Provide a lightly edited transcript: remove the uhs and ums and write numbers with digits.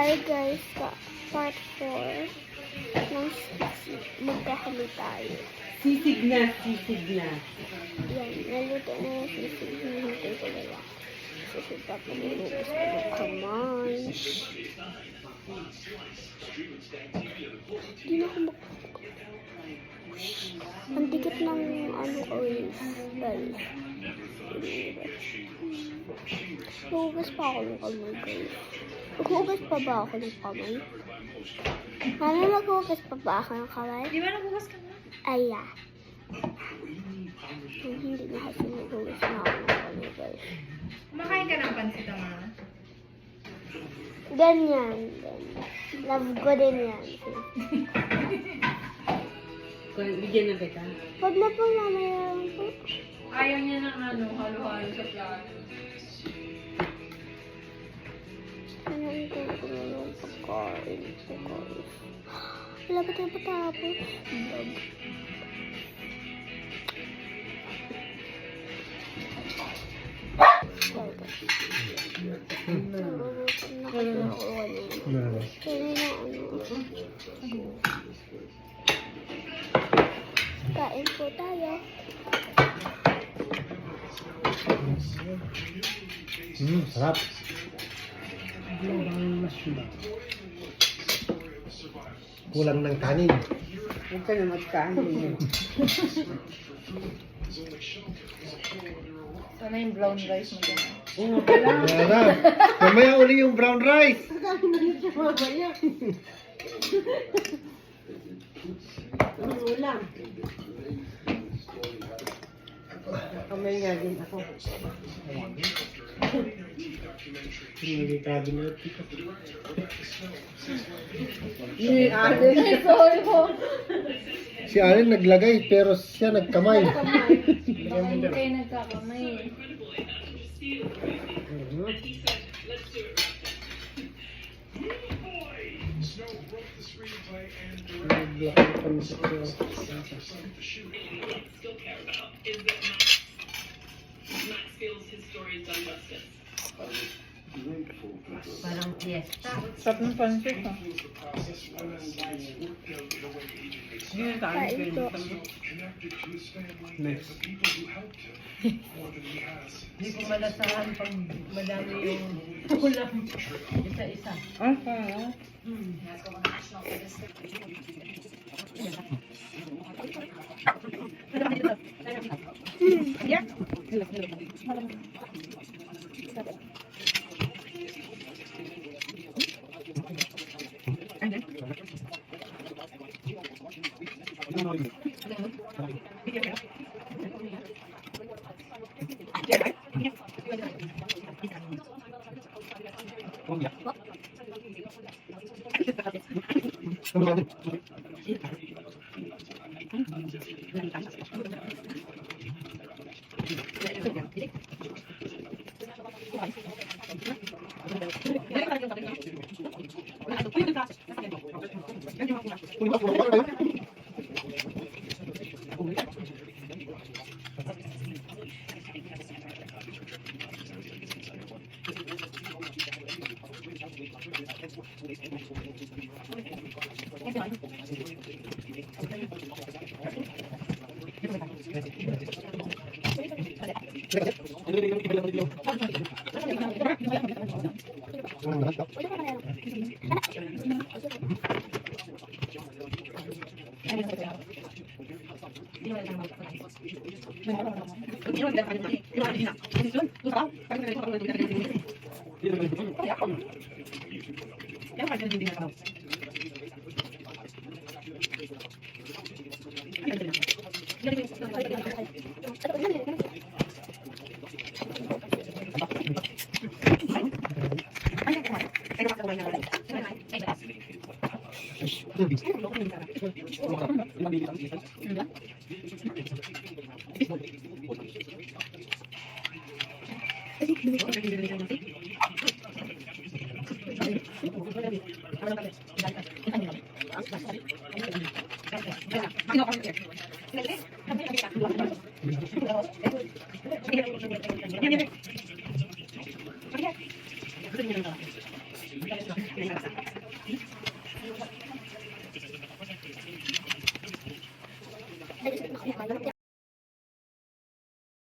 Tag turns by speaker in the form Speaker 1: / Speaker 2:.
Speaker 1: Hi guys, part 4 ng sisig. Magkahalo tayo.
Speaker 2: Sisig na, sisig na.
Speaker 1: Yan, naluto na yung sisig. Hinihintay ko na lang. Sisig pa pinilubos ko ng kamay. Hindi na ako ang dikit ng guys. Hugas pa ako ng kamay guys. Maghugas pa ba ako ng kamay? Mami, maghugas pa ba ako ng kamay?
Speaker 3: Di ba naghugas ka na?
Speaker 1: Aya. Hindi na kasi maghugas na ako ng kamay guys.
Speaker 3: Kumakain ka ng pansit ama?
Speaker 1: Ganyan. Love ko din yan.
Speaker 2: Bigyan na kita.
Speaker 1: Huwag na po mamaya po.
Speaker 3: Ayaw niya ng halo-halo sa plato.
Speaker 1: Ano ito ko na yung pagkain ko guys. Wala ba tayo patapos? Vlog. Kain po tayo.
Speaker 4: Sarap. Kulang ng kanin.
Speaker 2: Huwag ka na magkain.
Speaker 3: Sana yung brown rice mo dyan.
Speaker 2: Oo, pala.
Speaker 4: Kaya na. Mamaya uli yung brown rice.
Speaker 2: Ang ulam. Kamay nga din ako.
Speaker 4: Hindi cabinet.
Speaker 2: Ni Allen.
Speaker 3: Sorry po.
Speaker 4: Si Allen naglagay pero siya nagkamay.
Speaker 3: Baka hindi kayo nagkakamay eh.
Speaker 2: Parang fiesta.
Speaker 3: Sarap ng pansit ha.
Speaker 1: Kain po.
Speaker 4: Next.
Speaker 2: Hindi ko malasahan pag madami yung ulam. Isa-isa.
Speaker 3: Okay. Yeah.